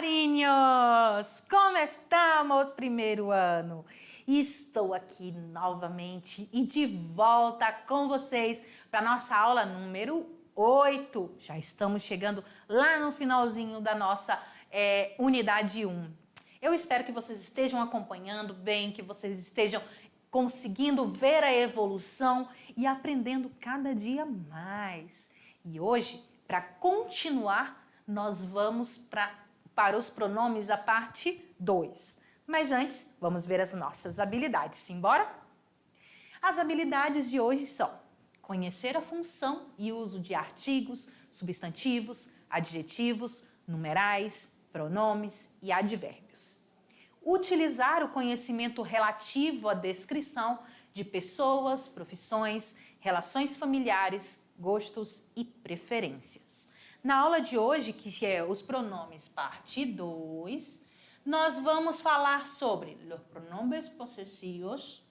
passarinhos! Como estamos, primeiro ano? Estou aqui novamente e de volta com vocês para nossa aula número 8. Já estamos chegando lá no finalzinho da nossa unidade 1. Eu espero que vocês estejam acompanhando bem, que vocês estejam conseguindo ver a evolução e aprendendo cada dia mais. E hoje, para continuar, nós vamos para os pronomes, a parte 2. Mas antes, vamos ver as nossas habilidades. Simbora? As habilidades de hoje são conhecer a função e uso de artigos, substantivos, adjetivos, numerais, pronomes e advérbios. Utilizar o conhecimento relativo à descrição de pessoas, profissões, relações familiares, gostos e preferências. Na aula de hoje, que é os pronomes parte 2, nós vamos falar sobre os pronombres possessivos,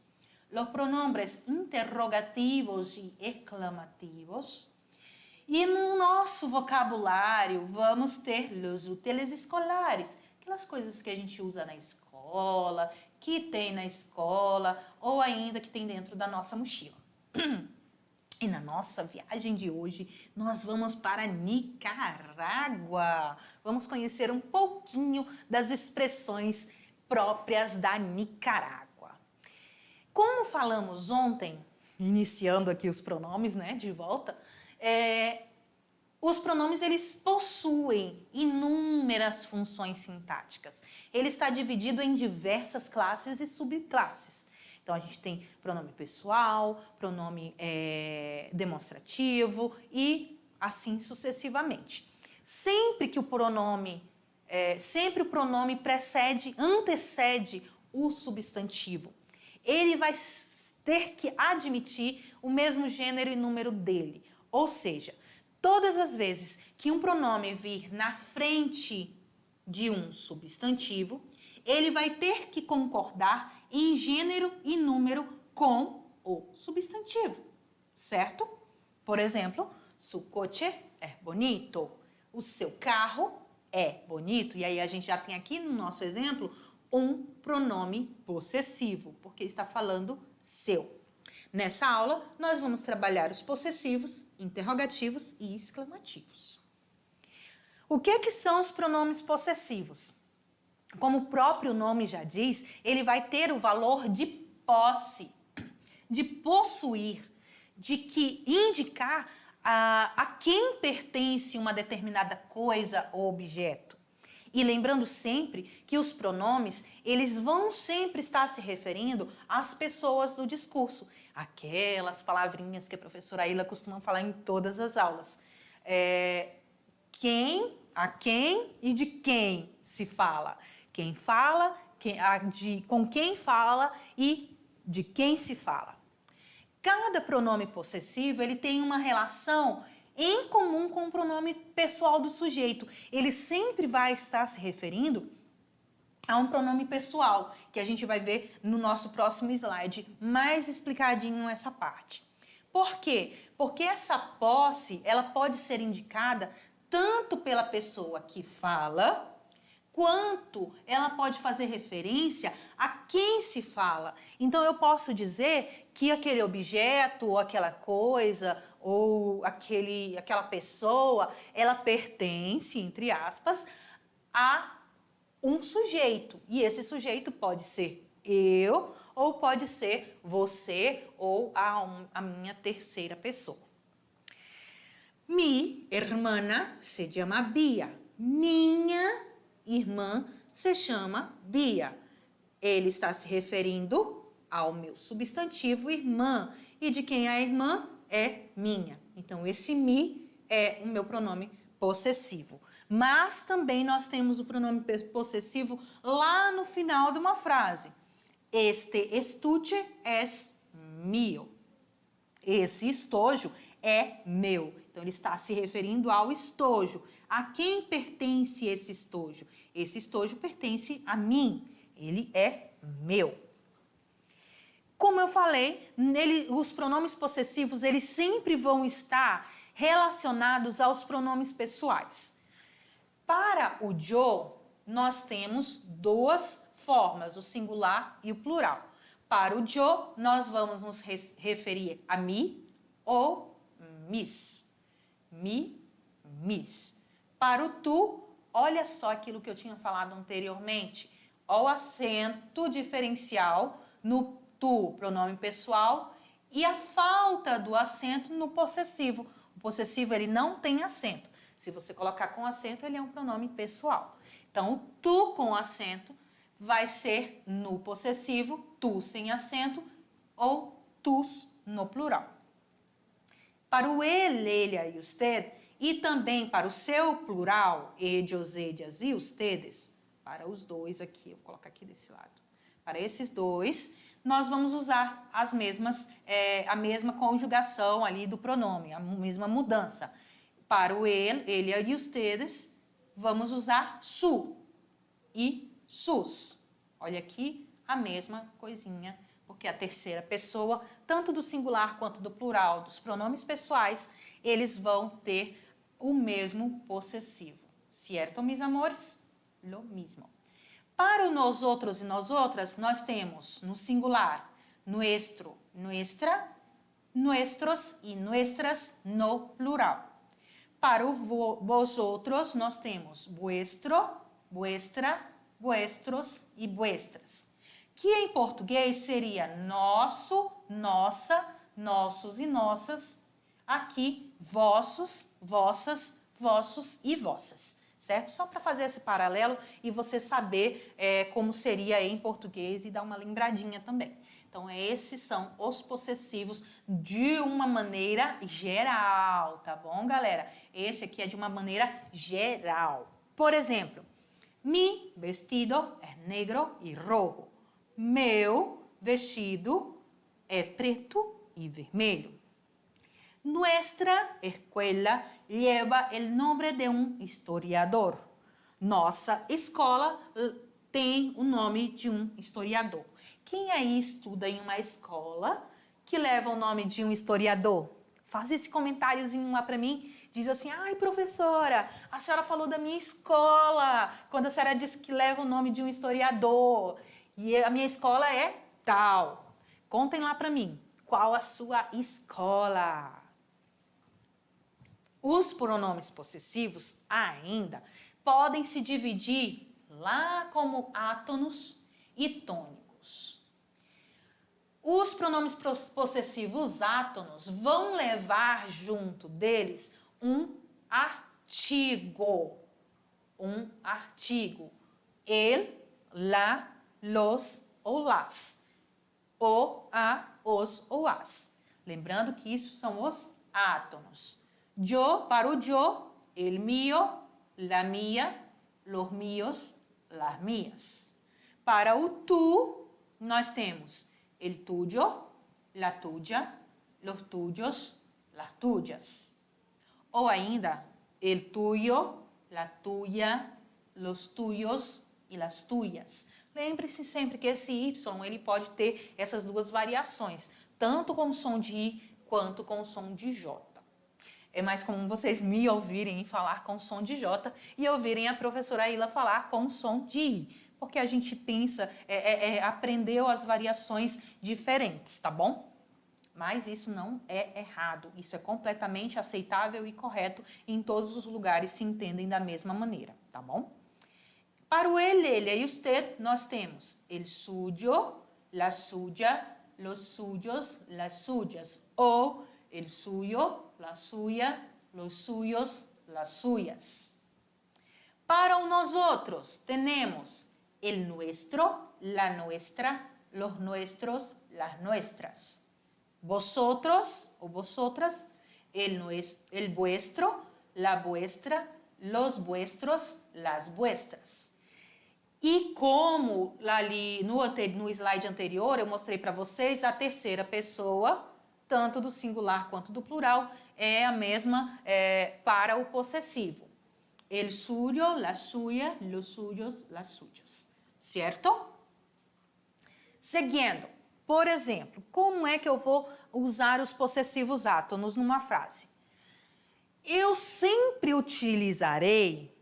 os pronombres interrogativos e exclamativos. E no nosso vocabulário vamos ter os úteis escolares, aquelas coisas que a gente usa na escola, que tem na escola ou ainda que tem dentro da nossa mochila. E na nossa viagem de hoje, nós vamos para Nicarágua. Vamos conhecer um pouquinho das expressões próprias da Nicarágua. Como falamos ontem, iniciando aqui os pronomes, né, de volta, os pronomes, eles possuem inúmeras funções sintáticas. Ele está dividido em diversas classes e subclasses. Então, a gente tem pronome pessoal, pronome demonstrativo e assim sucessivamente. Sempre o pronome antecede o substantivo. Ele vai ter que admitir o mesmo gênero e número dele. Ou seja, todas as vezes que um pronome vir na frente de um substantivo, ele vai ter que concordar em gênero e número com o substantivo, certo? Por exemplo, su coche é bonito, o seu carro é bonito. E aí a gente já tem aqui no nosso exemplo um pronome possessivo, porque está falando seu. Nessa aula, nós vamos trabalhar os possessivos, interrogativos e exclamativos. O que são os pronomes possessivos? Como o próprio nome já diz, ele vai ter o valor de posse, de possuir, de que indicar a quem pertence uma determinada coisa ou objeto. E lembrando sempre que os pronomes, eles vão sempre estar se referindo às pessoas do discurso, aquelas palavrinhas que a professora Aila costuma falar em todas as aulas. Quem, a quem e de quem se fala. Quem fala, com quem fala e de quem se fala. Cada pronome possessivo, ele tem uma relação em comum com o pronome pessoal do sujeito. Ele sempre vai estar se referindo a um pronome pessoal, que a gente vai ver no nosso próximo slide, mais explicadinho essa parte. Por quê? Porque essa posse, ela pode ser indicada tanto pela pessoa que fala, quanto ela pode fazer referência a quem se fala. Então, eu posso dizer que aquele objeto, ou aquela coisa, ou aquela pessoa, ela pertence, entre aspas, a um sujeito. E esse sujeito pode ser eu, ou pode ser você, ou a minha terceira pessoa. Mi hermana se llama Bia. Minha irmã se chama Bia. Ele está se referindo ao meu substantivo irmã. E de quem é a irmã? É minha. Então, esse mi é o meu pronome possessivo. Mas também nós temos o pronome possessivo lá no final de uma frase. Este estuche es mío. Esse estojo é meu. Então, ele está se referindo ao estojo. A quem pertence esse estojo? Esse estojo pertence a mim. Ele é meu. Como eu falei, os pronomes possessivos, eles sempre vão estar relacionados aos pronomes pessoais. Para o yo, nós temos duas formas, o singular e o plural. Para o yo, nós vamos nos referir a mi ou mis. Mi, mis. Para o tu, olha só aquilo que eu tinha falado anteriormente. Olha o acento diferencial no tu, pronome pessoal, e a falta do acento no possessivo. O possessivo, ele não tem acento. Se você colocar com acento, ele é um pronome pessoal. Então, o tu com acento vai ser no possessivo, tu sem acento ou tus no plural. Para o ele, ella e usted, e também para o seu plural, ellos, ellas e ustedes, para os dois aqui, eu vou colocar aqui desse lado. Para esses dois, nós vamos usar as mesmas, a mesma conjugação ali do pronome, a mesma mudança. Para o ele, ella e ustedes, vamos usar su e sus. Olha aqui a mesma coisinha, porque a terceira pessoa, tanto do singular quanto do plural, dos pronomes pessoais, eles vão ter o mesmo possessivo. Certo, mis amores? Lo mismo. Para o nós outros e nós outras, nós temos no singular nuestro, nuestra, nuestros e nuestras no plural. Para o vosotros, nós temos vuestro, vuestra, vuestros e vuestras, que em português seria nosso, nossa, nossos e nossas, aqui vossos, vossas, vossos e vossas, certo? Só para fazer esse paralelo e você saber como seria em português e dar uma lembradinha também. Então, esses são os possessivos de uma maneira geral, tá bom, galera? Esse aqui é de uma maneira geral. Por exemplo, mi vestido é negro e rojo. Meu vestido é preto e vermelho. Nuestra escuela lleva el nombre de un historiador. Nossa escola tem o nome de um historiador. Quem aí estuda em uma escola que leva o nome de um historiador? Faz esse comentáriozinho lá para mim. Diz assim, ai professora, a senhora falou da minha escola, quando a senhora disse que leva o nome de um historiador. E a minha escola é tal. Contem lá para mim, qual a sua escola? Os pronomes possessivos ainda podem se dividir lá como átonos e tônicos. Os pronomes possessivos átonos vão levar junto deles um artigo. Um artigo. El, la, los ou las. O, a, os ou as. Lembrando que isso são os átonos. Yo, para o yo, el mío, la mía, los míos, las mías. Para o tu, nós temos el tuyo, la tuya, los tuyos, las tuyas. Ou ainda, el tuyo, la tuya, los tuyos e las tuyas. Lembre-se sempre que esse Y ele pode ter essas duas variações, tanto com o som de I quanto com o som de J. É mais comum vocês me ouvirem falar com som de J e ouvirem a professora Ila falar com som de I, porque a gente pensa, aprendeu as variações diferentes, tá bom? Mas isso não é errado, isso é completamente aceitável e correto, e em todos os lugares se entendem da mesma maneira, tá bom? Para o ele, ella e usted, nós temos el suyo, la suya, los suyos, las suyas, ou el suyo, la suya, los suyos, las suyas. Para o nosotros, tenemos el nuestro, la nuestra, los nuestros, las nuestras. Vosotros o vosotras, el vuestro, la vuestra, los vuestros, las vuestras. E como ali no slide anterior eu mostrei para vocês, a terceira pessoa, tanto do singular quanto do plural, é a mesma para o possessivo. El suyo, la suya, los suyos, las suyas. Certo? Seguindo, por exemplo, como é que eu vou usar os possessivos átonos numa frase? Eu sempre utilizarei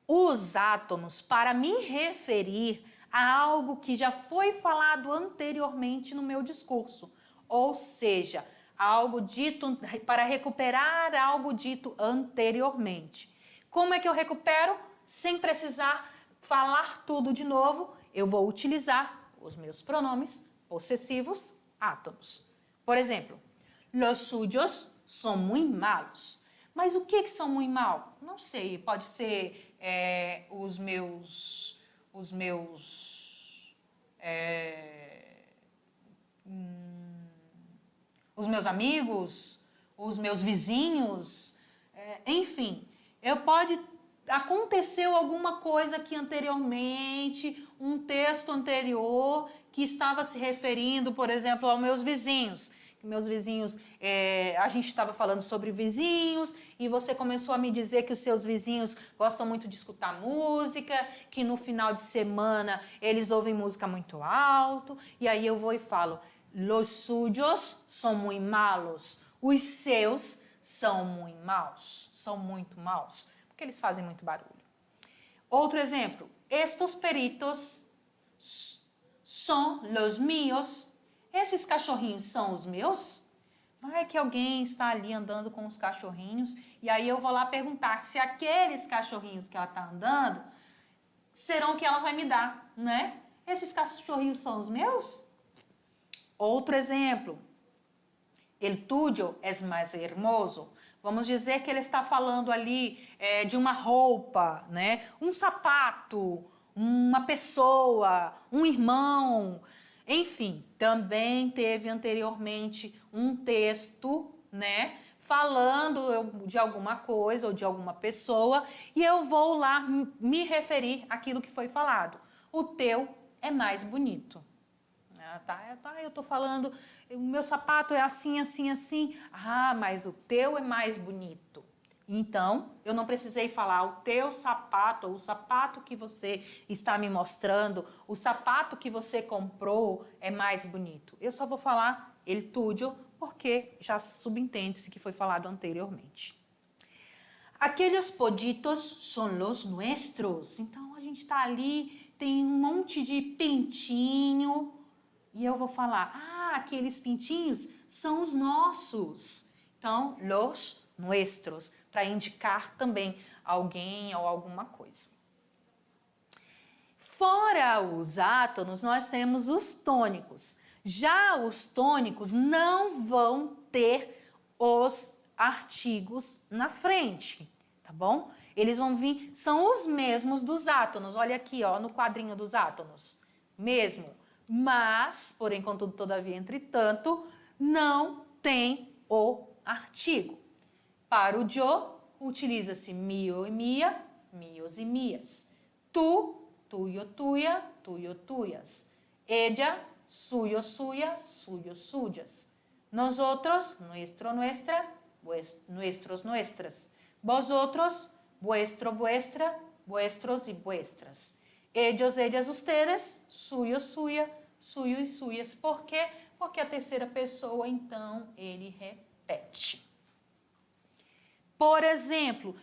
os átonos para me referir a algo que já foi falado anteriormente no meu discurso, ou seja, algo dito para recuperar algo dito anteriormente. Como é que eu recupero? Sem precisar falar tudo de novo, eu vou utilizar os meus pronomes possessivos átonos. Por exemplo, los suyos son muy malos. Mas o que são muito mal? Não sei, pode ser os meus amigos, os meus vizinhos, enfim, aconteceu alguma coisa aqui anteriormente, um texto anterior que estava se referindo, por exemplo, aos meus vizinhos. Meus vizinhos, a gente estava falando sobre vizinhos e você começou a me dizer que os seus vizinhos gostam muito de escutar música, que no final de semana eles ouvem música muito alto, e aí eu vou e falo, los suyos son muy malos. Os seus são muito maus, porque eles fazem muito barulho. Outro exemplo, estos peritos son los míos. Esses cachorrinhos são os meus? Vai que alguém está ali andando com os cachorrinhos e aí eu vou lá perguntar se aqueles cachorrinhos que ela está andando serão o que ela vai me dar, né? Esses cachorrinhos são os meus? Outro exemplo, el tuyo es más hermoso. Vamos dizer que ele está falando ali de uma roupa, né? Um sapato, uma pessoa, um irmão. Enfim, também teve anteriormente um texto, né, falando de alguma coisa ou de alguma pessoa e eu vou lá me referir àquilo que foi falado. O teu é mais bonito. Eu tô falando, o meu sapato é assim, assim, assim. Ah, mas o teu é mais bonito. Então, eu não precisei falar o teu sapato, ou o sapato que você está me mostrando, o sapato que você comprou é mais bonito. Eu só vou falar el tuyo, porque já subentende-se que foi falado anteriormente. Aqueles pollitos son los nuestros. Então, a gente está ali, tem um monte de pintinho, e eu vou falar, aqueles pintinhos são os nossos. Então, los nuestros, para indicar também alguém ou alguma coisa. Fora os átonos, nós temos os tônicos. Já os tônicos não vão ter os artigos na frente, tá bom? Eles vão vir, são os mesmos dos átonos. Olha aqui, ó, no quadrinho dos átonos. Mesmo. Mas, porém, contudo, todavia, entretanto, não tem o artigo. Para o yo, utiliza-se mio e mia, mios e mias. Tu, tuyo, tuya, tuyo, tuyas. Ella, suyo, suya, suyos, suyas. Nosotros, nuestro, nuestra, nuestros, nuestras. Vosotros, vuestro, vuestra, vuestros y vuestras. Ellos, ellas, ustedes, suyo, suya, suyo e suyas. Por quê? Porque a terceira pessoa, então, ele repete. Por exemplo,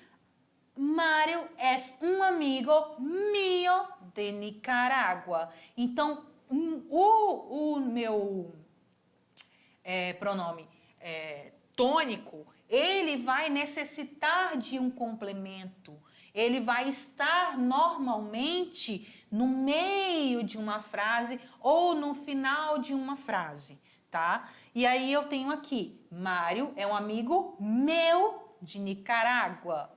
Mário é um amigo mío de Nicarágua. Então, o meu pronome tônico, ele vai necessitar de um complemento. Ele vai estar normalmente no meio de uma frase ou no final de uma frase, tá? E aí eu tenho aqui, Mário é um amigo meu de Nicarágua.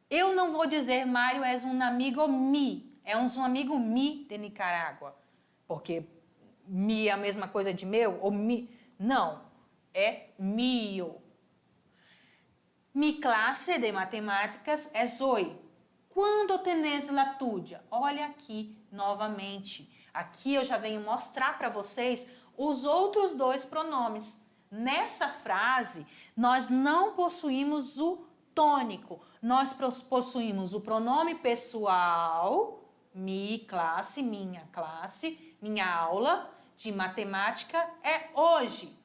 Eu não vou dizer Mário é um amigo mi, é um amigo mi de Nicarágua, porque mi é a mesma coisa de meu ou mi, não, é mio. Mi classe de matemáticas é hoy. Quando tenés la tuya? Olha aqui novamente. Aqui eu já venho mostrar para vocês os outros dois pronomes. Nessa frase, nós não possuímos o tônico. Nós possuímos o pronome pessoal, mi classe, minha aula de matemática é hoje.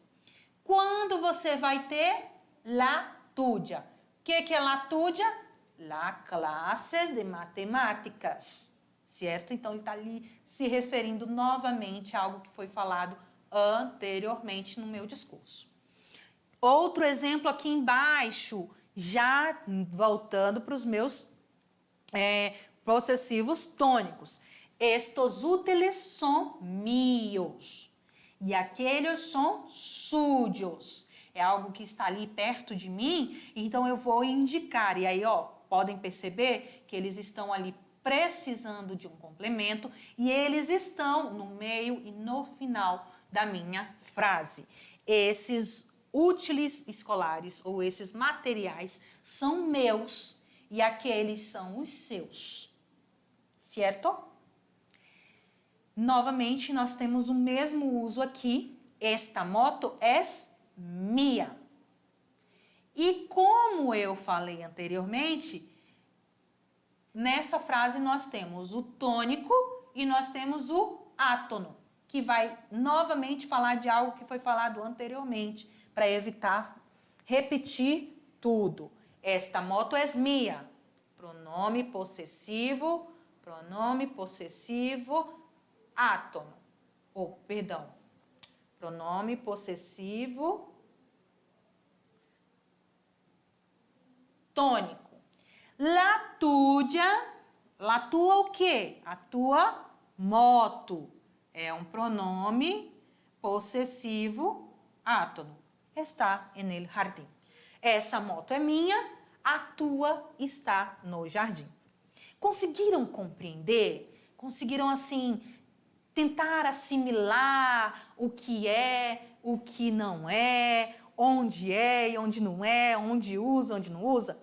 Quando você vai ter la tuya? O que é la tuya? la classe de matemáticas, certo? Então, ele está ali se referindo novamente a algo que foi falado anteriormente no meu discurso. Outro exemplo aqui embaixo, já voltando para os meus possessivos tônicos. Estos úteis são míos e aqueles são suyos. É algo que está ali perto de mim, então eu vou indicar. E aí, ó, podem perceber que eles estão ali precisando de um complemento e eles estão no meio e no final da minha frase. Esses úteis escolares ou esses materiais são meus e aqueles são os seus, certo? Novamente, nós temos o mesmo uso aqui. Esta moto es mía. E como eu falei anteriormente, nessa frase nós temos o tônico e nós temos o átono, que vai novamente falar de algo que foi falado anteriormente, para evitar repetir tudo. Esta moto es mía. Pronome possessivo, átono. Pronome possessivo tônico. La tua o quê? A tua moto. É um pronome possessivo átono. Está en el jardim. Essa moto é minha, a tua está no jardim. Conseguiram compreender? Conseguiram, assim, tentar assimilar o que não é, onde é e onde não é, onde usa, onde não usa?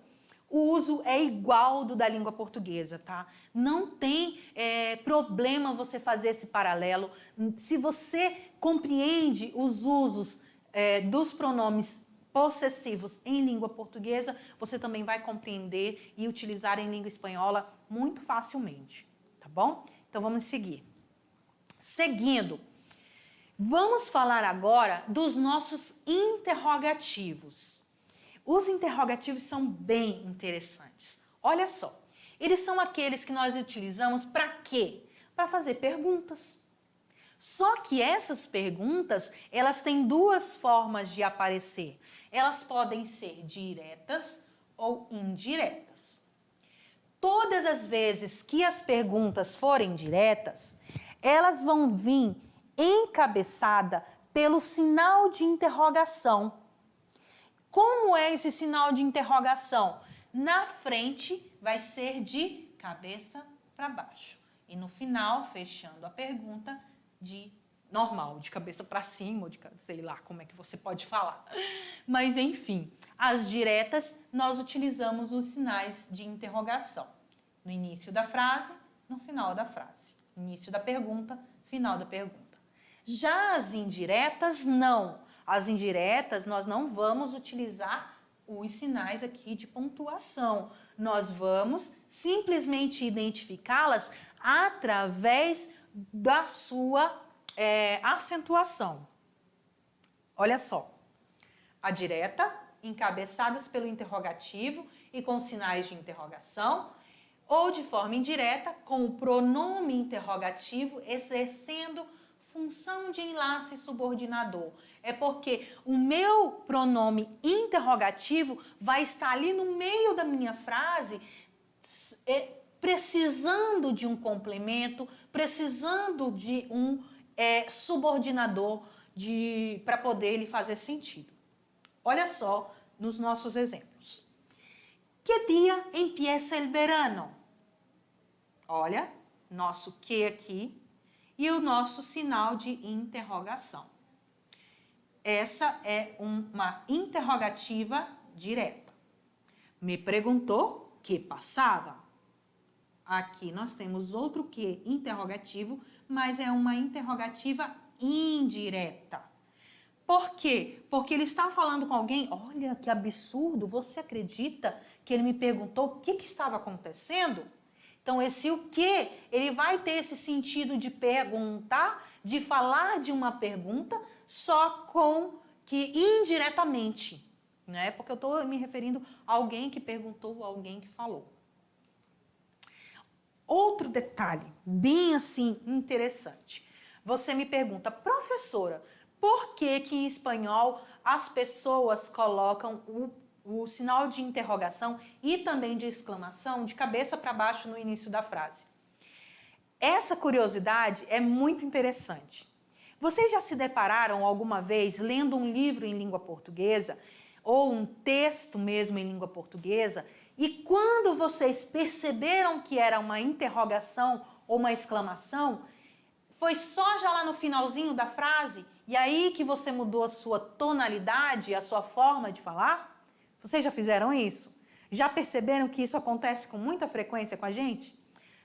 O uso é igual do da língua portuguesa, tá? Não tem problema você fazer esse paralelo. Se você compreende os usos dos pronomes possessivos em língua portuguesa, você também vai compreender e utilizar em língua espanhola muito facilmente, tá bom? Então vamos seguir. Seguindo, vamos falar agora dos nossos interrogativos. Os interrogativos são bem interessantes. Olha só, eles são aqueles que nós utilizamos para quê? Para fazer perguntas. Só que essas perguntas, elas têm duas formas de aparecer. Elas podem ser diretas ou indiretas. Todas as vezes que as perguntas forem diretas, elas vão vir encabeçada pelo sinal de interrogação. Como é esse sinal de interrogação? Na frente vai ser de cabeça para baixo. E no final, fechando a pergunta, de normal, de cabeça para cima, ou de sei lá como é que você pode falar. Mas, enfim, as diretas, nós utilizamos os sinais de interrogação. No início da frase, no final da frase. Início da pergunta, final da pergunta. Já as indiretas, não. As indiretas, nós não vamos utilizar os sinais aqui de pontuação. Nós vamos simplesmente identificá-las através da sua acentuação. Olha só. A direta, encabeçadas pelo interrogativo e com sinais de interrogação, ou de forma indireta, com o pronome interrogativo exercendo função de enlace subordinador. É porque o meu pronome interrogativo vai estar ali no meio da minha frase, precisando de um complemento, precisando de um subordinador para poder lhe fazer sentido. Olha só nos nossos exemplos. Que dia empieza el verano? Olha, nosso que aqui e o nosso sinal de interrogação. Essa é uma interrogativa direta. Me perguntou que passava. Aqui nós temos outro que interrogativo, mas é uma interrogativa indireta. Por quê? Porque ele está falando com alguém, olha que absurdo, você acredita que ele me perguntou o que estava acontecendo? Então, esse o que, ele vai ter esse sentido de perguntar, de falar de uma pergunta, só com que indiretamente, né? Porque eu estou me referindo a alguém que perguntou, a alguém que falou. outro detalhe, bem assim, interessante. Você me pergunta, professora, por que que em espanhol as pessoas colocam o sinal de interrogação e também de exclamação de cabeça para baixo no início da frase? Essa curiosidade é muito interessante. Vocês já se depararam alguma vez lendo um livro em língua portuguesa ou um texto mesmo em língua portuguesa e quando vocês perceberam que era uma interrogação ou uma exclamação, foi só já lá no finalzinho da frase e aí que você mudou a sua tonalidade, a sua forma de falar? Vocês já fizeram isso? Já perceberam que isso acontece com muita frequência com a gente?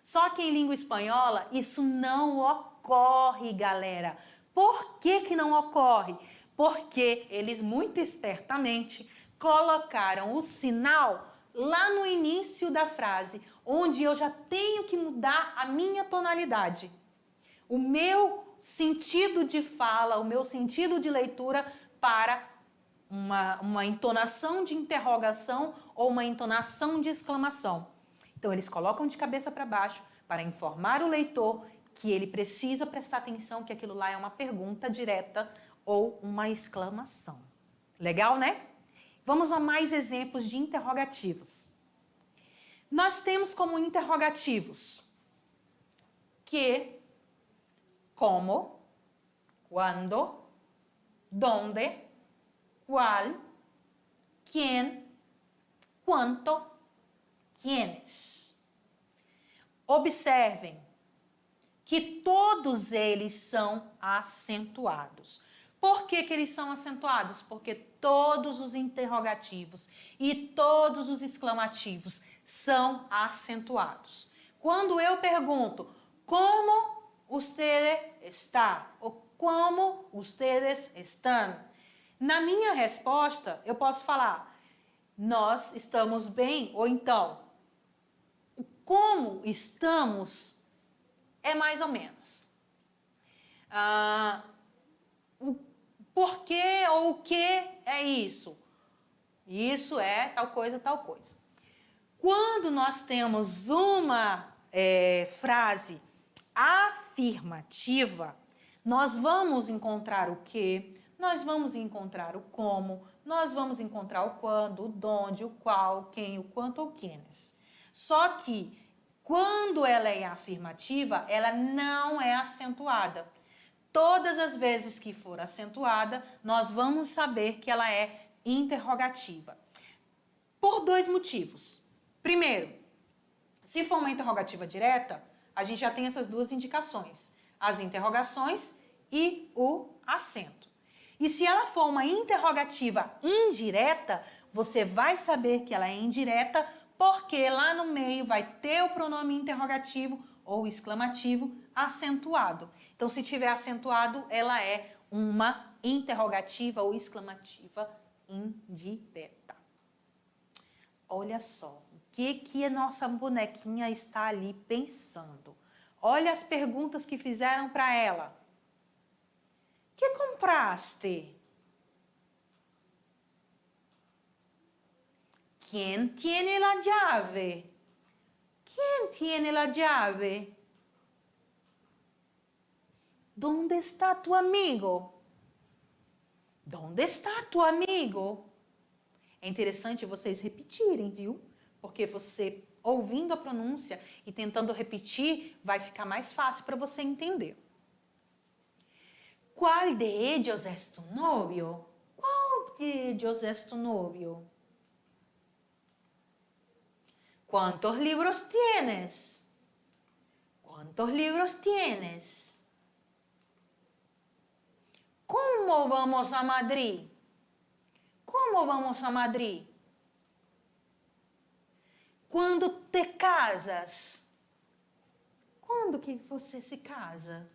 Só que em língua espanhola isso não ocorre, galera. Por que que não ocorre? Porque eles muito espertamente colocaram o sinal lá no início da frase, onde eu já tenho que mudar a minha tonalidade. O meu sentido de fala, o meu sentido de leitura para uma entonação de interrogação ou uma entonação de exclamação. Então, eles colocam de cabeça para baixo para informar o leitor que ele precisa prestar atenção que aquilo lá é uma pergunta direta ou uma exclamação. Legal, né? Vamos a mais exemplos de interrogativos. Nós temos como interrogativos que, como, quando, donde, qual, quién, cuánto, quiénes. Observem que todos eles são acentuados. Por que que eles são acentuados? Porque todos os interrogativos e todos os exclamativos são acentuados. Quando eu pergunto, como usted está? Ou como ustedes están? Na minha resposta, eu posso falar, nós estamos bem, ou então, como estamos é mais ou menos. O porquê ou o que é isso? Isso é tal coisa, tal coisa. Quando nós temos uma frase afirmativa, nós vamos encontrar o que, nós vamos encontrar o como, nós vamos encontrar o quando, o donde, o qual, quem, o quanto ou quienes. Só que quando ela é afirmativa, ela não é acentuada. Todas as vezes que for acentuada, nós vamos saber que ela é interrogativa. Por dois motivos. Primeiro, se for uma interrogativa direta, a gente já tem essas duas indicações, as interrogações e o acento. E se ela for uma interrogativa indireta, você vai saber que ela é indireta porque lá no meio vai ter o pronome interrogativo ou exclamativo acentuado. Então, se tiver acentuado, ela é uma interrogativa ou exclamativa indireta. Olha só, o que a nossa bonequinha está ali pensando. Olha as perguntas que fizeram para ela. Que compraste? ¿Quién tiene la llave? ¿Quién tiene la llave? ¿Dónde está tu amigo? ¿Dónde está tu amigo? É interessante vocês repetirem, viu? Porque você, ouvindo a pronúncia e tentando repetir, vai ficar mais fácil para você entender. ¿Cuál de ellos es tu novio? ¿Cuál de ellos es tu novio? ¿Cuántos libros tienes? ¿Cuántos libros tienes? ¿Cómo vamos a Madrid? ¿Cómo vamos a Madrid? Quando te casas? Quando que você se casa?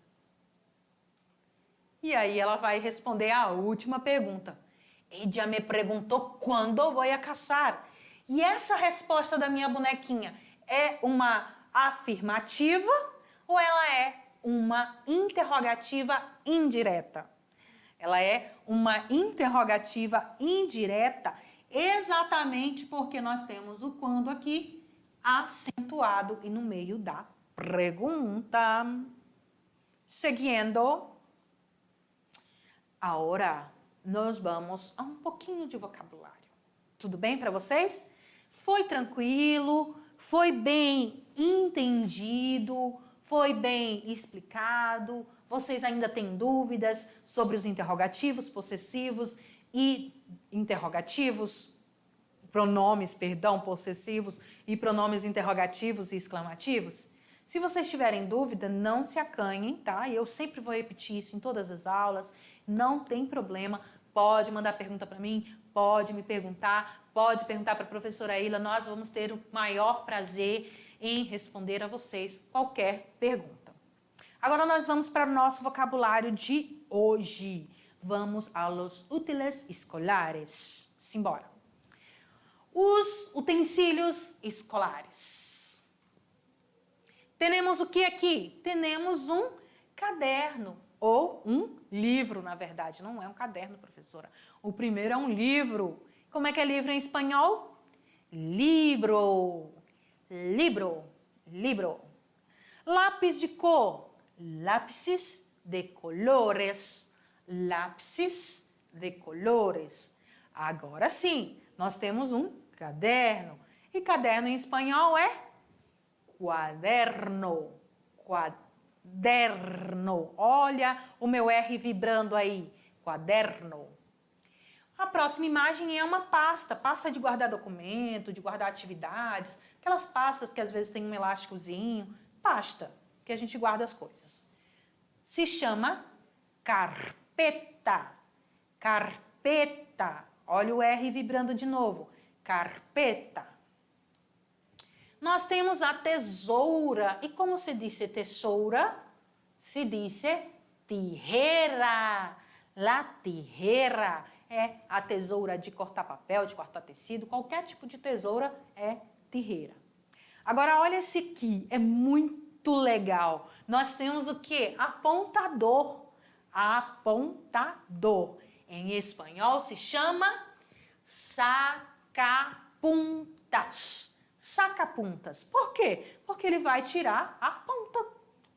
E aí ela vai responder a última pergunta. Ella me perguntou quando vou a casar. E essa resposta da minha bonequinha é uma afirmativa ou ela é uma interrogativa indireta? Ela é uma interrogativa indireta exatamente porque nós temos o quando aqui acentuado e no meio da pergunta. Seguindo. Agora, nós vamos a um pouquinho de vocabulário. Tudo bem para vocês? Foi tranquilo? Foi bem entendido? Foi bem explicado? Vocês ainda têm dúvidas sobre os interrogativos possessivos e interrogativos? Pronomes, perdão, possessivos e pronomes interrogativos e exclamativos? Se vocês tiverem dúvida, não se acanhem, tá? Eu sempre vou repetir isso em todas as aulas, não tem problema. Pode mandar pergunta para mim, pode me perguntar, pode perguntar para a professora Ilha. Nós vamos ter o maior prazer em responder a vocês qualquer pergunta. Agora nós vamos para o nosso vocabulário de hoje. Vamos aos útiles escolares. Simbora. Os utensílios escolares. Temos o que aqui? Temos um caderno ou um livro, na verdade. Não é um caderno, professora. O primeiro é um livro. Como é que é livro em espanhol? Libro. Libro. Libro. Lápis de cor. Lápices de colores. Lápices de colores. Agora sim, nós temos um caderno. E caderno em espanhol é quaderno. Quaderno. Olha o meu R vibrando aí. Quaderno. A próxima imagem é uma pasta. Pasta de guardar documento, de guardar atividades. Aquelas pastas que às vezes tem um elásticozinho. Pasta, que a gente guarda as coisas. Se chama carpeta. Carpeta. Olha o R vibrando de novo. Carpeta. Nós temos a tesoura. E como se diz tesoura? Se diz tijera. La tijera é a tesoura de cortar papel, de cortar tecido. Qualquer tipo de tesoura é tijera. Agora, olha esse aqui. É muito legal. Nós temos o quê? Apontador. Apontador. Em espanhol se chama sacapuntas. Sacapuntas. Por quê? Porque ele vai tirar a ponta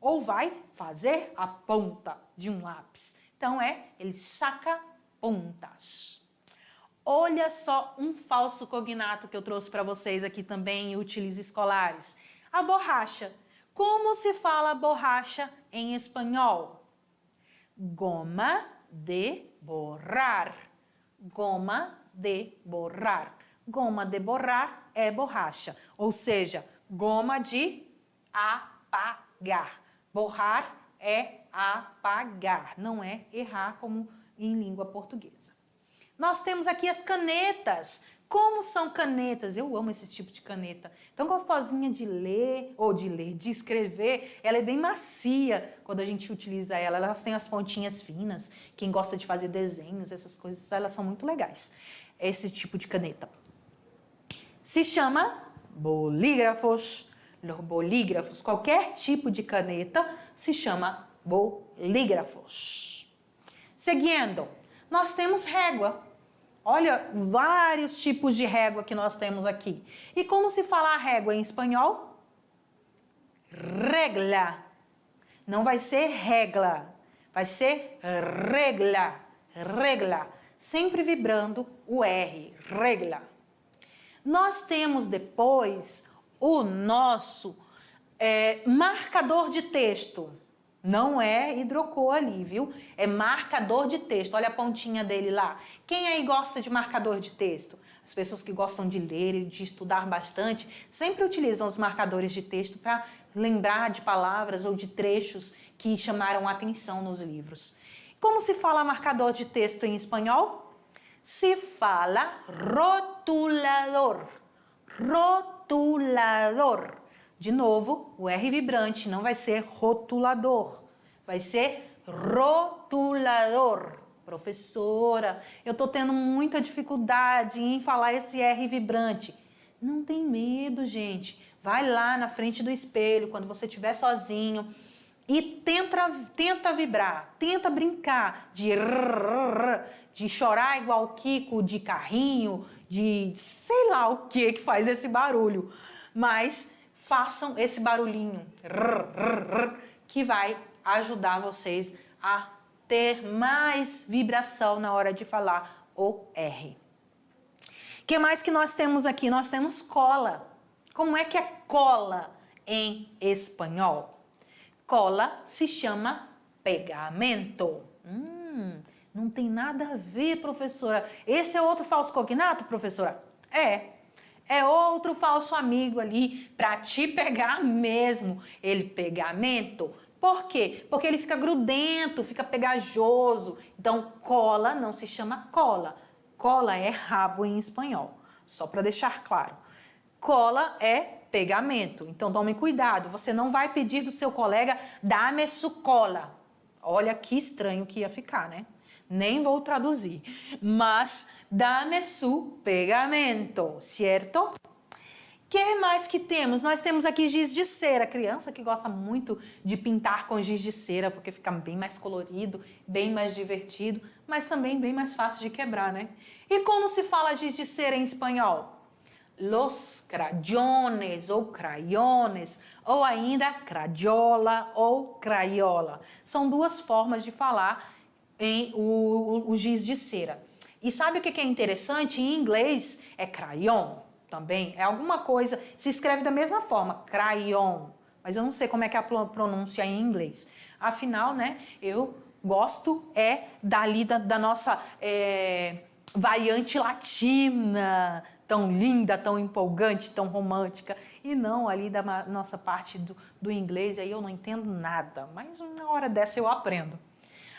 ou vai fazer a ponta de um lápis. Então, ele saca pontas. Olha só um falso cognato que eu trouxe para vocês aqui também em útiles escolares. A borracha. Como se fala borracha em espanhol? Goma de borrar. Goma de borrar. Goma de borrar é borracha, ou seja, goma de apagar. Borrar é apagar, não é errar como em língua portuguesa. Nós temos aqui as canetas. Como são canetas? Eu amo esse tipo de caneta. Tão gostosinha de ler, de escrever. Ela é bem macia quando a gente utiliza ela. Elas têm as pontinhas finas. Quem gosta de fazer desenhos, essas coisas, elas são muito legais. Esse tipo de caneta. Se chama bolígrafos. Los bolígrafos, qualquer tipo de caneta se chama bolígrafos. Seguindo, nós temos régua. Olha, vários tipos de régua que nós temos aqui. E como se fala régua em espanhol? Regla. Não vai ser regla, vai ser regla. Regla. Sempre vibrando o R. Regla. Nós temos depois o nosso marcador de texto. Não é hidrocor ali, viu? É marcador de texto. Olha a pontinha dele lá. Quem aí gosta de marcador de texto? As pessoas que gostam de ler e de estudar bastante sempre utilizam os marcadores de texto para lembrar de palavras ou de trechos que chamaram a atenção nos livros. Como se fala marcador de texto em espanhol? Se fala rotulador. Rotulador. De novo, o R vibrante não vai ser rotulador, vai ser rotulador. Professora, eu estou tendo muita dificuldade em falar esse R vibrante. Não tem medo, gente. Vai lá na frente do espelho, quando você estiver sozinho, e tenta vibrar, tenta brincar de chorar igual o Kiko, de carrinho, de sei lá o que faz esse barulho. Mas façam esse barulhinho que vai ajudar vocês a ter mais vibração na hora de falar o R. O que mais que nós temos aqui? Nós temos cola. Como é que é cola em espanhol? Cola se chama pegamento. Não tem nada a ver, professora. Esse é outro falso cognato, professora? É outro falso amigo ali para te pegar mesmo. Ele pegamento. Por quê? Porque ele fica grudento, fica pegajoso. Então, cola não se chama cola. Cola é rabo em espanhol, só para deixar claro. Cola é pegamento. Então, tome cuidado. Você não vai pedir do seu colega, dá-me su cola. Olha que estranho que ia ficar, né? Nem vou traduzir. Mas, dá-me su pegamento, certo? O que mais que temos? Nós temos aqui giz de cera. Criança que gosta muito de pintar com giz de cera, porque fica bem mais colorido, bem mais divertido, mas também bem mais fácil de quebrar, né? E como se fala giz de cera em espanhol? Los crayones ou crayones, ou ainda crayola ou crayola. São duas formas de falar o giz de cera. E sabe o que é interessante? Em inglês é crayon também. É alguma coisa, se escreve da mesma forma, crayon. Mas eu não sei como é que é a pronúncia em inglês. Afinal, né, eu gosto dali da nossa variante latina, tão linda, tão empolgante, tão romântica, e não ali da nossa parte do inglês, aí eu não entendo nada, mas uma hora dessa eu aprendo.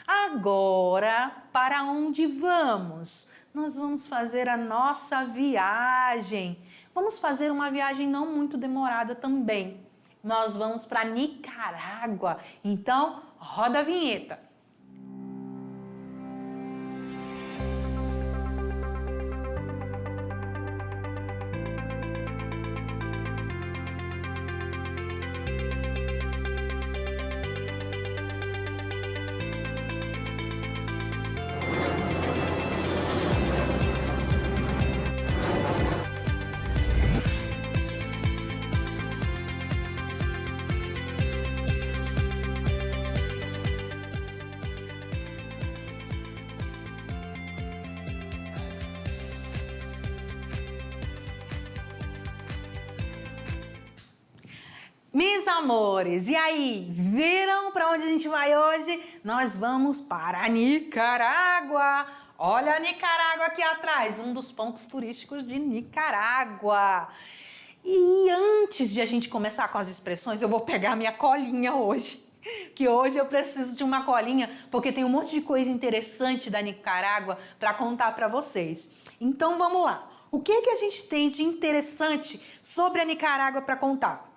Agora, para onde vamos? Nós vamos fazer a nossa viagem. Vamos fazer uma viagem não muito demorada também. Nós vamos para Nicarágua. Então, roda a vinheta. Meus amores, e aí, viram para onde a gente vai hoje? Nós vamos para Nicarágua. Olha a Nicarágua aqui atrás, um dos pontos turísticos de Nicarágua. E antes de a gente começar com as expressões, eu vou pegar minha colinha hoje. Que hoje eu preciso de uma colinha, porque tem um monte de coisa interessante da Nicarágua para contar para vocês. Então vamos lá. O que a gente tem de interessante sobre a Nicarágua para contar?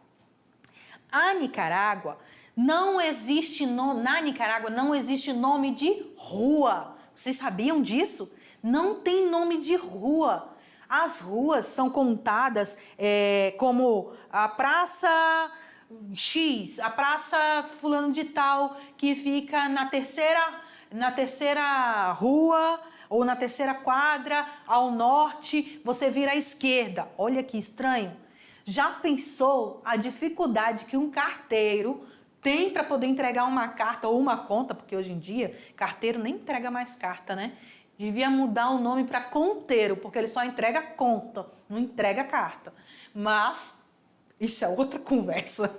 A Nicarágua não existe na Nicarágua não existe nome de rua. Vocês sabiam disso? Não tem nome de rua. As ruas são contadas como a Praça X, a Praça Fulano de Tal, que fica na terceira rua ou na terceira quadra ao norte, você vira à esquerda. Olha que estranho. Já pensou a dificuldade que um carteiro tem para poder entregar uma carta ou uma conta? Porque hoje em dia, carteiro nem entrega mais carta, né? Devia mudar o nome para conteiro, porque ele só entrega conta, não entrega carta. Mas isso é outra conversa.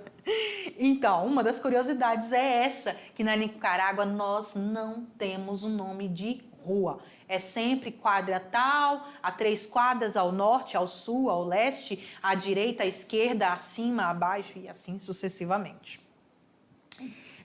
Então, uma das curiosidades é essa, que na Nicarágua nós não temos o nome de rua. É sempre quadra tal, a 3 quadras ao norte, ao sul, ao leste, à direita, à esquerda, acima, abaixo e assim sucessivamente.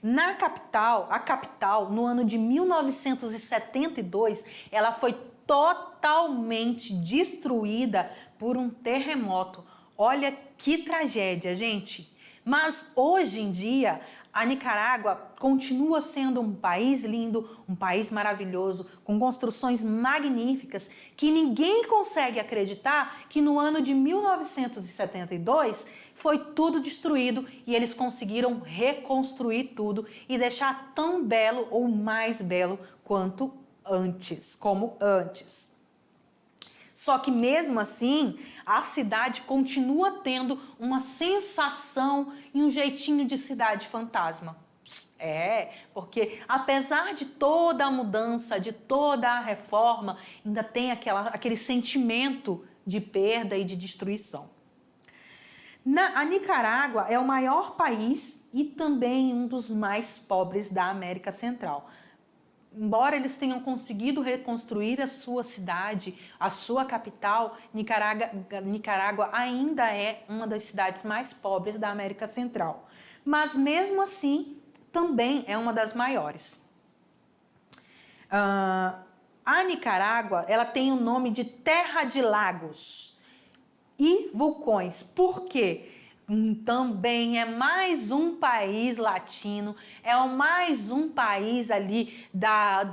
Na capital, a capital, no ano de 1972, ela foi totalmente destruída por um terremoto. Olha que tragédia, gente! Mas hoje em dia, a Nicarágua continua sendo um país lindo, um país maravilhoso, com construções magníficas, que ninguém consegue acreditar que no ano de 1972 foi tudo destruído e eles conseguiram reconstruir tudo e deixar tão belo ou mais belo quanto antes, como antes. Só que mesmo assim, a cidade continua tendo uma sensação e um jeitinho de cidade fantasma. Porque apesar de toda a mudança, de toda a reforma, ainda tem aquele sentimento de perda e de destruição. A Nicarágua é o maior país e também um dos mais pobres da América Central. Embora eles tenham conseguido reconstruir a sua cidade, a sua capital, Nicarágua ainda é uma das cidades mais pobres da América Central. Mas mesmo assim, também é uma das maiores. A Nicarágua, ela tem o nome de Terra de Lagos e vulcões. Por quê? Também é mais um país latino, mais um país ali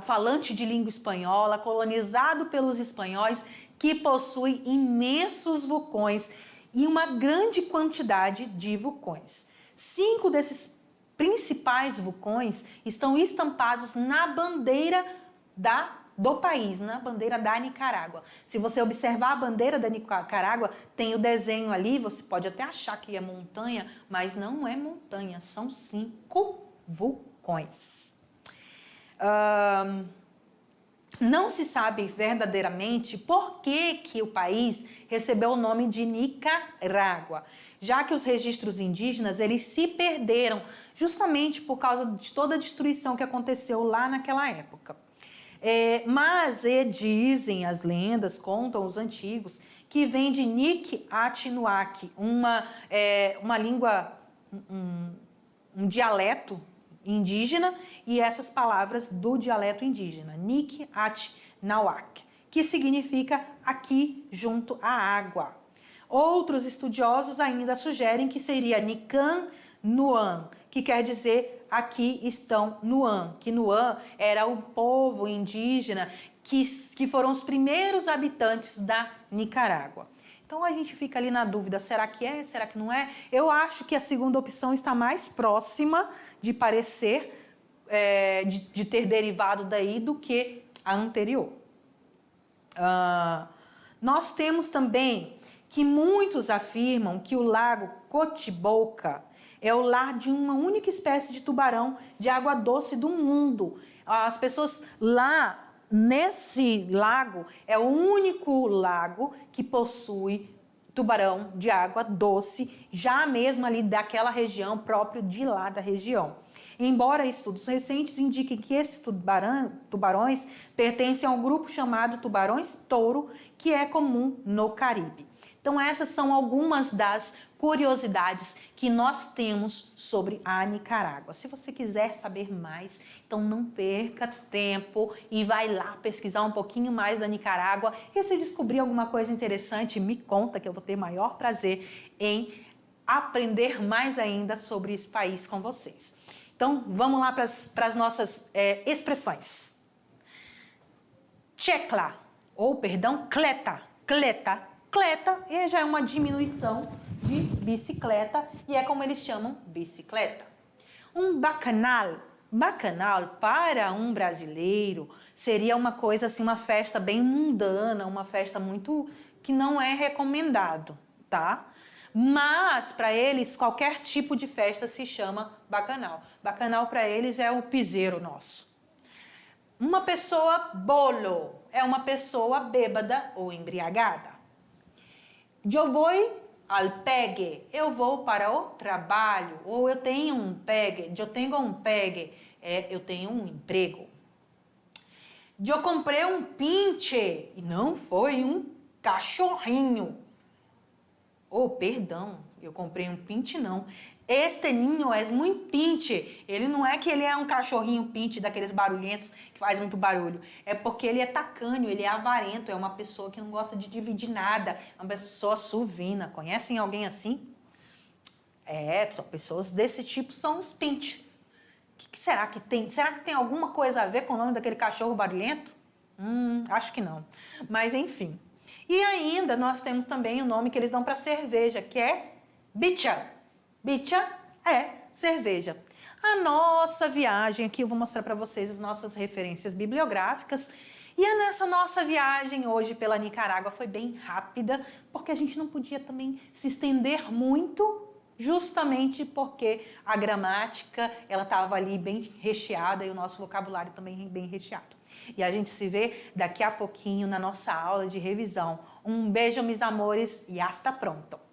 falante de língua espanhola, colonizado pelos espanhóis, que possui imensos vulcões e uma grande quantidade de vulcões. 5 desses principais vulcões estão estampados na bandeira do país, na bandeira da Nicarágua. Se você observar a bandeira da Nicarágua, tem o desenho ali, você pode até achar que é montanha, mas não é montanha, são 5 vulcões. Não se sabe verdadeiramente por que o país recebeu o nome de Nicarágua, já que os registros indígenas eles se perderam justamente por causa de toda a destruição que aconteceu lá naquela época. Mas dizem as lendas, contam os antigos, que vem de Nik-Atinuak, uma língua, um dialeto indígena, e essas palavras do dialeto indígena, Nik-Atinuak, que significa aqui junto à água. Outros estudiosos ainda sugerem que seria Nikan Nuan, que quer dizer aqui estão Nuan, que Nuan era um povo indígena que foram os primeiros habitantes da Nicarágua. Então a gente fica ali na dúvida, será que é, será que não é? Eu acho que a segunda opção está mais próxima de parecer, de ter derivado daí do que a anterior. Nós temos também que muitos afirmam que o lago Cotiboca é o lar de uma única espécie de tubarão de água doce do mundo. As pessoas lá nesse lago é o único lago que possui tubarão de água doce, já mesmo ali daquela região, próprio de lá da região. Embora estudos recentes indiquem que esses tubarões pertencem a um grupo chamado tubarões-touro, que é comum no Caribe. Então essas são algumas das curiosidades que nós temos sobre a Nicarágua. Se você quiser saber mais, então não perca tempo e vai lá pesquisar um pouquinho mais da Nicarágua. E se descobrir alguma coisa interessante, me conta que eu vou ter maior prazer em aprender mais ainda sobre esse país com vocês. Então vamos lá para as nossas expressões. Tchekla, ou perdão, cleta, cleta. Cleta já é uma diminuição de bicicleta e é como eles chamam bicicleta. Um bacanal. Bacanal para um brasileiro seria uma coisa assim, uma festa bem mundana, uma festa muito que não é recomendado, tá? Mas para eles qualquer tipo de festa se chama bacanal. Bacanal para eles é o piseiro nosso. Uma pessoa bolo é uma pessoa bêbada ou embriagada. Eu vou al pegue, eu vou para o trabalho, ou eu tenho um pegue, eu tenho um pegue, eu tenho um emprego. Eu comprei um pinche, e não foi um cachorrinho. Oh, perdão, eu comprei um pinche não. Este ninho é muito pinche. Ele não é que ele é um cachorrinho pinche daqueles barulhentos que faz muito barulho. É porque ele é tacanho, ele é avarento, é uma pessoa que não gosta de dividir nada. É uma pessoa suvina. Conhecem alguém assim? São pessoas desse tipo, são os pinche. O que será que tem? Será que tem alguma coisa a ver com o nome daquele cachorro barulhento? Acho que não. Mas enfim. E ainda nós temos também o nome que eles dão para cerveja, que é bicha. Bicha é cerveja. A nossa viagem aqui, eu vou mostrar para vocês as nossas referências bibliográficas E nessa nossa viagem hoje pela Nicarágua foi bem rápida, porque a gente não podia também se estender muito, justamente porque a gramática ela estava ali bem recheada e o nosso vocabulário também bem recheado. E a gente se vê daqui a pouquinho na nossa aula de revisão. Um beijo, meus amores, e hasta pronto!